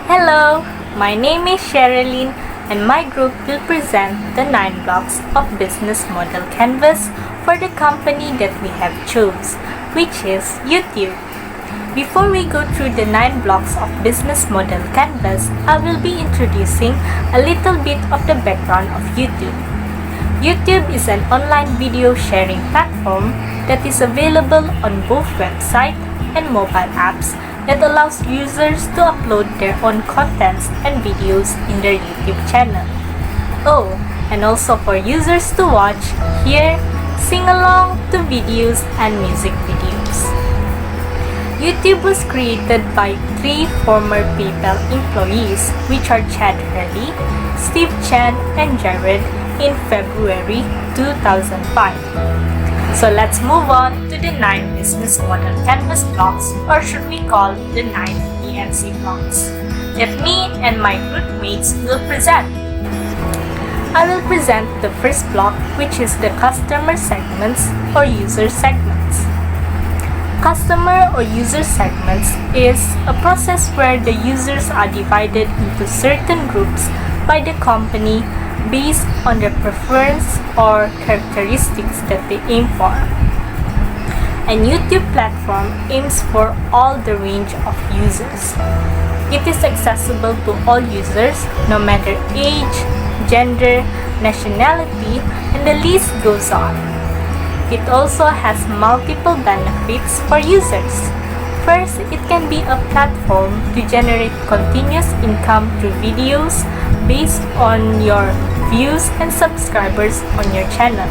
Hello, my name is Sherryllyn and my group will present the 9 blocks of business model canvas for the company that we have chose, which is YouTube. Before we go through the 9 blocks of business model canvas, I will be introducing a little bit of the background of YouTube. YouTube is an online video sharing platform that is available on both website and mobile apps that allows users to upload their own contents and videos in their YouTube channel. Oh, and also for users to watch, hear, sing along to videos and music videos. YouTube was created by 3 former PayPal employees, which are Chad Hurley, Steve Chen, and Jared, in February 2005. So let's move on to the 9 business model canvas blocks, or should we call the 9 ENC blocks, that me and my groupmates will present. I will present the first block, which is the customer segments or user segments. Customer or user segments is a process where the users are divided into certain groups by the company based on their preference or characteristics that they aim for. And YouTube platform aims for all the range of users. It is accessible to all users, no matter age, gender, nationality, and the list goes on. It also has multiple benefits for users. First, it can be a platform to generate continuous income through videos based on your views and subscribers on your channel,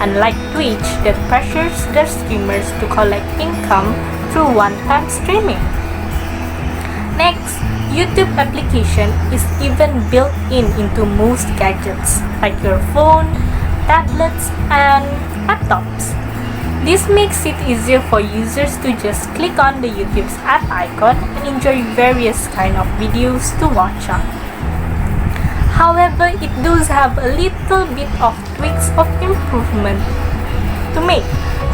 unlike Twitch that pressures their streamers to collect income through one-time streaming. Next, YouTube application is even built into most gadgets like your phone, tablets, and laptops. This makes it easier for users to just click on the YouTube's app icon and enjoy various kind of videos to watch on. However, it does have a little bit of tweaks of improvement to make,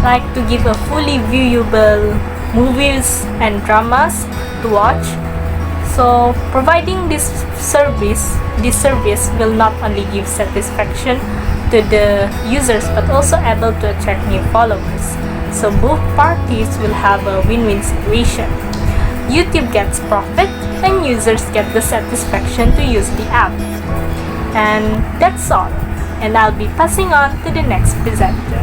like to give a fully viewable movies and dramas to watch. So, providing this service will not only give satisfaction to the users but also able to attract new followers. So both parties will have a win-win situation. YouTube gets profit and users get the satisfaction to use the app. And that's all. And I'll be passing on to the next presenter.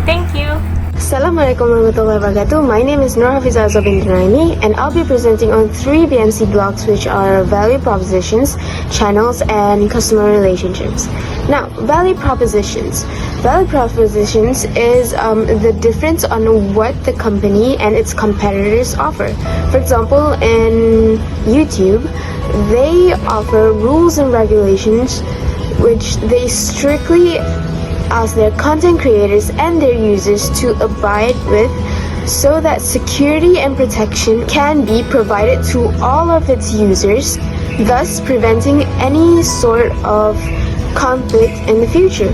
Thank you. Assalamualaikum warahmatullahi wabarakatuh. My name is Norhafizah of Norhaimi, and I'll be presenting on 3 BMC blocks, which are value propositions, channels, and customer relationships. Now, value propositions. Value propositions is the difference on what the company and its competitors offer. For example, in YouTube, they offer rules and regulations which they strictly ask their content creators and their users to abide with, so that security and protection can be provided to all of its users, thus preventing any sort of conflict in the future.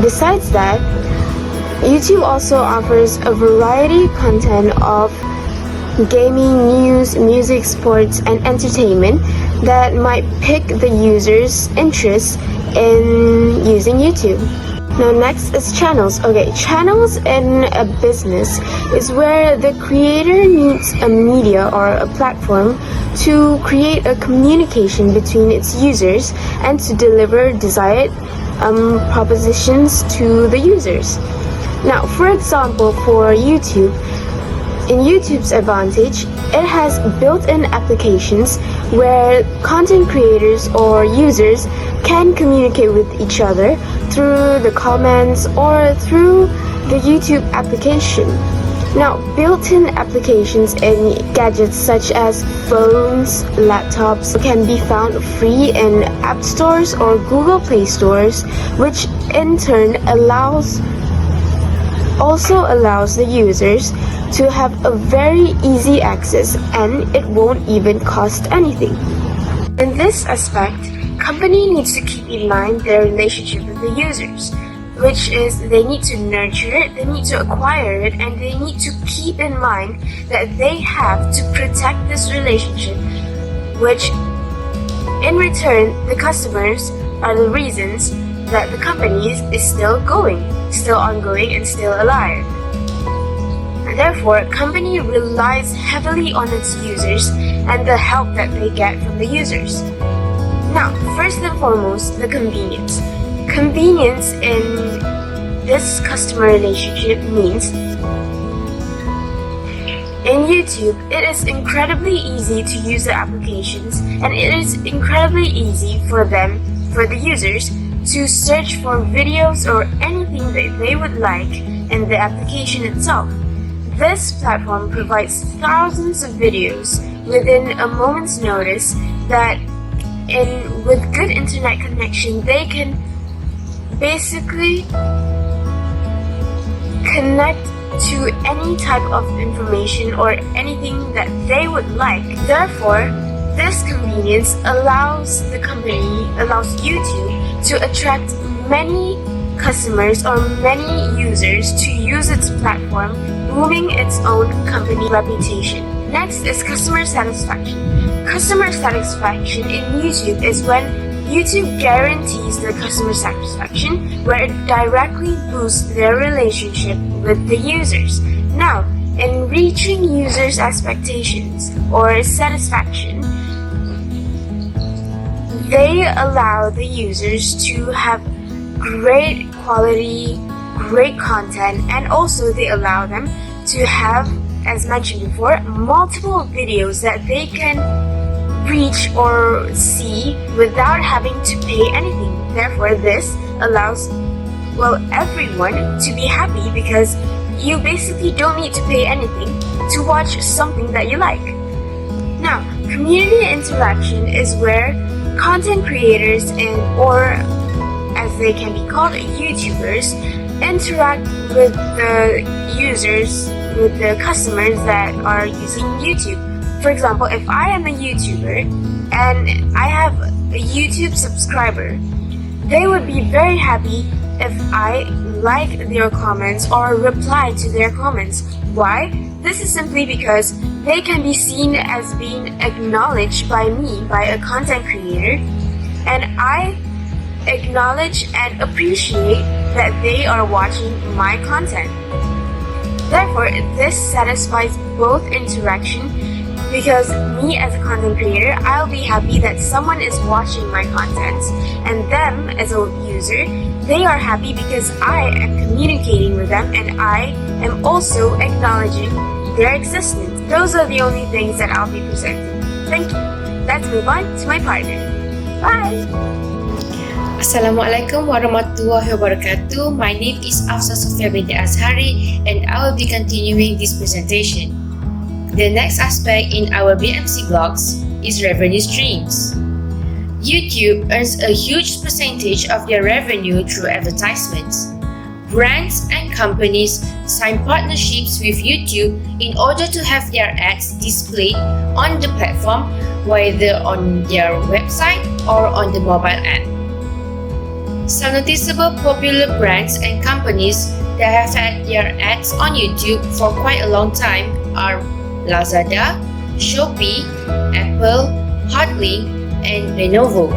Besides that, YouTube also offers a variety content of gaming, news, music, sports, and entertainment that might pick the user's interest in using YouTube. Now next is channels. Okay, channels in a business is where the creator needs a media or a platform to create a communication between its users and to deliver desired propositions to the users. Now, for example, for YouTube, in YouTube's advantage, it has built-in applications where content creators or users can communicate with each other through the comments or through the YouTube application. Now, built-in applications in gadgets such as phones, laptops can be found free in app stores or Google Play stores, which in turn also allows the users to have a very easy access, and it won't even cost anything. In this aspect, company needs to keep in mind their relationship with the users, which is they need to nurture it, they need to acquire it, and they need to keep in mind that they have to protect this relationship which in return, the customers are the reasons that the company is still going, still ongoing, and still alive. And therefore, a company relies heavily on its users and the help that they get from the users. Now, first and foremost, the convenience. Convenience in this customer relationship means in YouTube, it is incredibly easy to use the applications, and it is incredibly easy for the users, to search for videos or anything that they would like in the application itself. This platform provides thousands of videos within a moment's notice that with good internet connection, they can basically connect to any type of information or anything that they would like. Therefore, this convenience allows YouTube to attract many customers or many users to use its platform, booming its own company reputation. Next is customer satisfaction. Customer satisfaction in YouTube is when YouTube guarantees the customer satisfaction, where it directly boosts their relationship with the users. Now, in reaching users' expectations or satisfaction, they allow the users to have great quality, great content, and also they allow them to have, as mentioned before, multiple videos that they can reach or see without having to pay anything. Therefore, this allows, everyone to be happy because you basically don't need to pay anything to watch something that you like. Now, community interaction is where content creators or as they can be called, YouTubers, interact with the users, with the customers that are using YouTube. For example, if I am a YouTuber and I have a YouTube subscriber, they would be very happy if I like their comments or reply to their comments. Why? This is simply because they can be seen as being acknowledged by me, by a content creator, and I acknowledge and appreciate that they are watching my content. Therefore, this satisfies both interaction, because me as a content creator, I'll be happy that someone is watching my content, and them as a user, they are happy because I am communicating with them and I am also acknowledging their existence. Those are the only things that I'll be presenting. Thank you. Let's move on to my partner. Bye! Assalamualaikum warahmatullahi wabarakatuh. My name is Afza Sofiya Binti Azahari, and I will be continuing this presentation. The next aspect in our BMC blogs is revenue streams. YouTube earns a huge percentage of their revenue through advertisements. Brands and companies sign partnerships with YouTube in order to have their ads displayed on the platform, whether on their website or on the mobile app. Some noticeable popular brands and companies that have had their ads on YouTube for quite a long time are Lazada, Shopee, Apple, Hotlink, and Lenovo.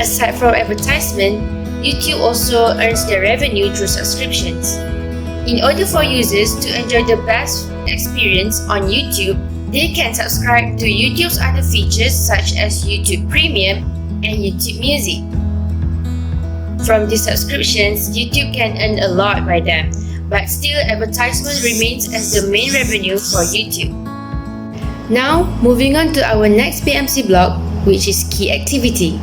Aside from advertisement, YouTube also earns their revenue through subscriptions. In order for users to enjoy the best experience on YouTube, they can subscribe to YouTube's other features such as YouTube Premium and YouTube Music. From these subscriptions, YouTube can earn a lot by them, but still advertisement remains as the main revenue for YouTube. Now, moving on to our next BMC blog, which is key activity.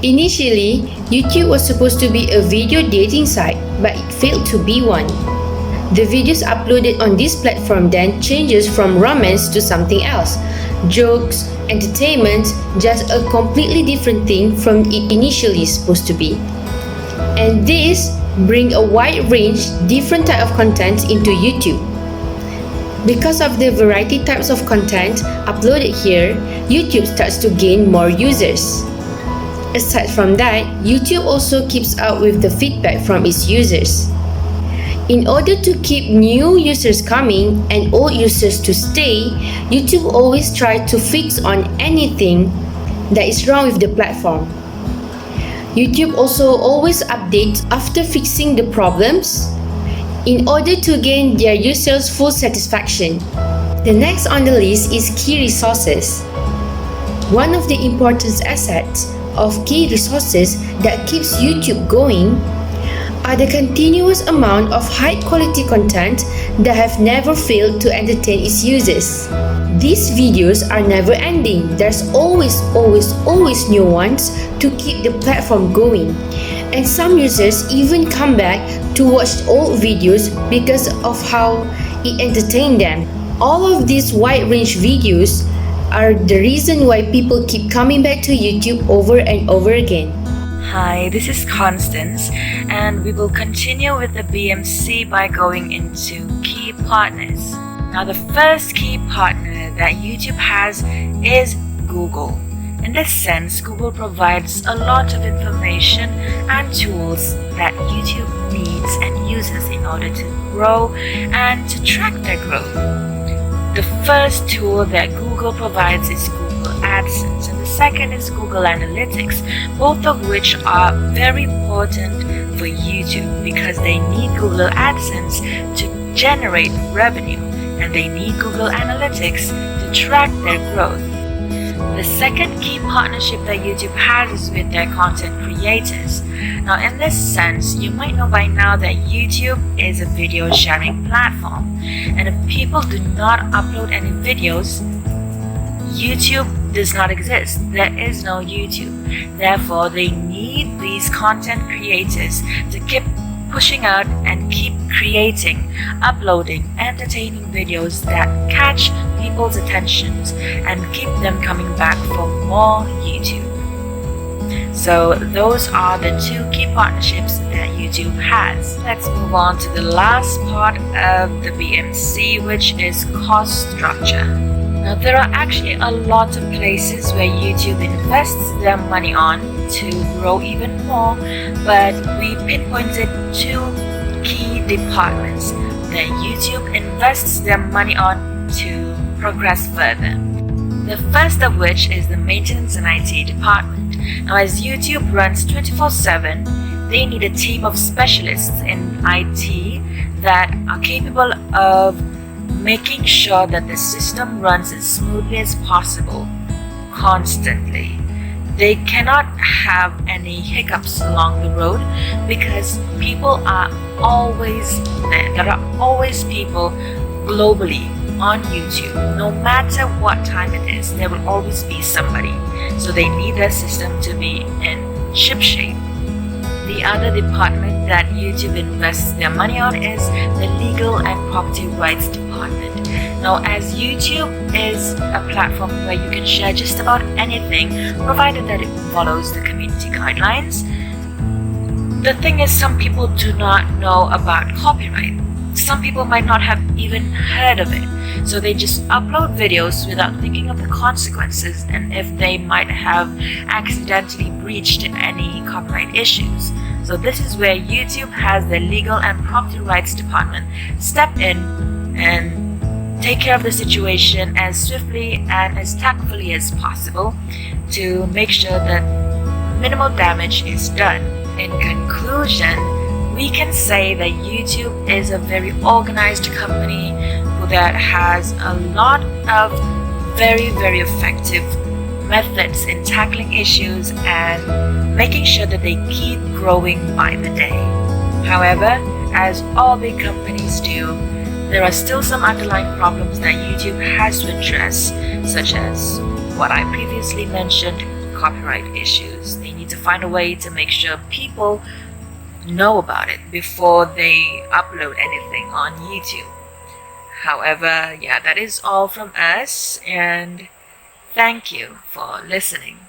Initially, YouTube was supposed to be a video dating site, but it failed to be one. The videos uploaded on this platform then changes from romance to something else. Jokes, entertainment, just a completely different thing from it initially supposed to be. And this bring a wide range, different type of content into YouTube. Because of the variety types of content uploaded here, YouTube starts to gain more users. Aside from that, YouTube also keeps up with the feedback from its users. In order to keep new users coming and old users to stay, YouTube always tries to fix on anything that is wrong with the platform. YouTube also always updates after fixing the problems in order to gain their users' full satisfaction. The next on the list is key resources. One of the important assets of key resources that keeps YouTube going are the continuous amount of high-quality content that have never failed to entertain its users. These videos are never-ending. There's always new ones to keep the platform going. And some users even come back to watch old videos because of how it entertained them. All of these wide-range videos are the reason why people keep coming back to YouTube over and over again. Hi, this is Constance, and we will continue with the BMC by going into key partners. Now, the first key partner that YouTube has is Google. In this sense, Google provides a lot of information and tools that YouTube needs and uses in order to grow and to track their growth. The first tool that Google provides is Google AdSense, and the second is Google Analytics, both of which are very important for YouTube because they need Google AdSense to generate revenue, and they need Google Analytics to track their growth. The second key partnership that YouTube has is with their content creators. Now, in this sense, you might know by now that YouTube is a video sharing platform, and if people do not upload any videos, YouTube does not exist. There is no YouTube. Therefore, they need these content creators to keep pushing out and keep creating, uploading, entertaining videos that catch people's attentions and keep them coming back for more YouTube. So those are the two key partnerships that YouTube has. Let's move on to the last part of the BMC, which is cost structure. Now, there are actually a lot of places where YouTube invests their money on to grow even more, but we pinpointed two key departments that YouTube invests their money on to progress further. The first of which is the maintenance and IT department. Now, as YouTube runs 24/7, they need a team of specialists in IT that are capable of making sure that the system runs as smoothly as possible, constantly. They cannot have any hiccups along the road because people are always there. There are always people globally on YouTube. No matter what time it is, there will always be somebody. So they need their system to be in shipshape. The other department that YouTube invests their money on is the legal and property rights department. Now, as YouTube is a platform where you can share just about anything, provided that it follows the community guidelines, the thing is, some people do not know about copyright. Some people might not have even heard of it. So they just upload videos without thinking of the consequences and if they might have accidentally breached any copyright issues. So this is where YouTube has the legal and property rights department step in and take care of the situation as swiftly and as tactfully as possible to make sure that minimal damage is done. In conclusion, we can say that YouTube is a very organized company that has a lot of very effective methods in tackling issues and making sure that they keep growing by the day. However, as all big companies do, there are still some underlying problems that YouTube has to address, such as what I previously mentioned, copyright issues. They need to find a way to make sure people know about it before they upload anything on YouTube. However, yeah, that is all from us, and thank you for listening.